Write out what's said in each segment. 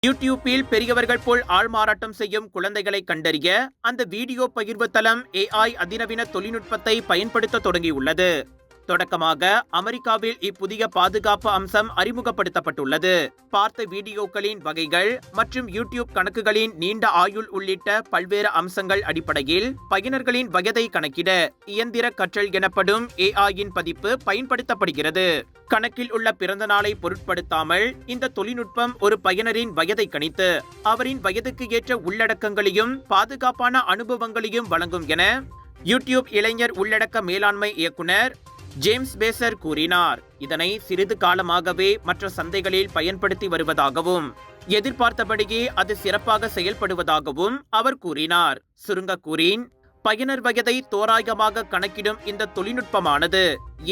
யூடியூப்பில் பெரியவர்கள் போல் ஆள்மாறாட்டம் செய்யும் குழந்தைகளை கண்டறிய அந்த வீடியோ பகிர்வு தளம் AI அதிநவீன தொழில்நுட்பத்தை பயன்படுத்த தொடங்கியுள்ளது. தொடக்கமாக அமெரிக்காவில் இப்புதிய பாதுகாப்பு அம்சம் அறிமுகப்படுத்தப்பட்டுள்ளது. பார்த்த வீடியோக்களின் வகைகள் மற்றும் யூடியூப் கணக்குகளின் நீண்ட ஆயுள் உள்ளிட்ட பல்வேறு அம்சங்கள் அடிப்படையில் பயனர்களின் வயதை கணக்கிட இயந்திர கற்றல் எனப்படும் AI-இன் பதிப்பு பயன்படுத்தப்படுகிறது. கணக்கில் உள்ள பிறந்த நாளை பொருட்படுத்தாமல் இந்த தொழில்நுட்பம் ஒரு பயனரின் வயதை கணித்து அவரின் வயதுக்கு ஏற்ற உள்ளடக்கங்களையும் பாதுகாப்பான அனுபவங்களையும் வழங்கும் என யூடியூப் இளைஞர் உள்ளடக்க மேலாண்மை இயக்குனர் ஜேம்ஸ் பேசர் கூறினார். இதனை சிறிது காலமாகவே மற்ற சந்தைகளில் பயன்படுத்தி வருவதாகவும் எதிர்பார்த்தபடியே அது சிறப்பாக செயல்படுவதாகவும் அவர் கூறினார். சுருங்க கூறின், பயனர் வயதை தோராயமாக கணக்கிடும் இந்த தொழில்நுட்பமானது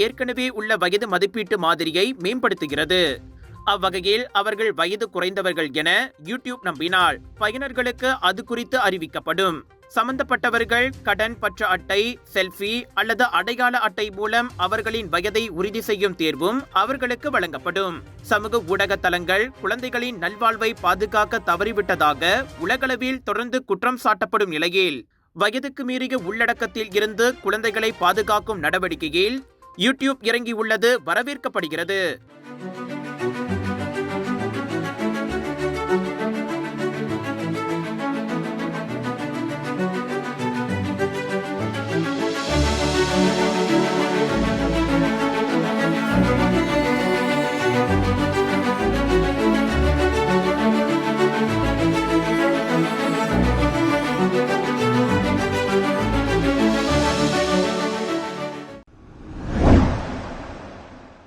ஏற்கனவே உள்ள வயது மதிப்பீட்டு மாதிரியை மேம்படுத்துகிறது. அவ்வகையில் அவர்கள் வயது குறைந்தவர்கள் என யூடியூப் நம்பினால் பயனர்களுக்கு அது குறித்து அறிவிக்கப்படும். சம்பந்தப்பட்டவர்கள் கடன் பற்ற அட்டை, செல்ஃபி அல்லது அடையாள அட்டை மூலம் அவர்களின் வயதை உறுதி செய்யும் தேர்வும் அவர்களுக்கு வழங்கப்படும். சமூக ஊடக தளங்கள் குழந்தைகளின் நல்வாழ்வை பாதுகாக்க தவறிவிட்டதாக உலகளவில் தொடர்ந்து குற்றம் சாட்டப்படும் நிலையில் வயதுக்கு மீறிய உள்ளடக்கத்தில் இருந்து குழந்தைகளை பாதுகாக்கும் நடவடிக்கையில் யூடியூப் இறங்கியுள்ளது வரவேற்கப்படுகிறது.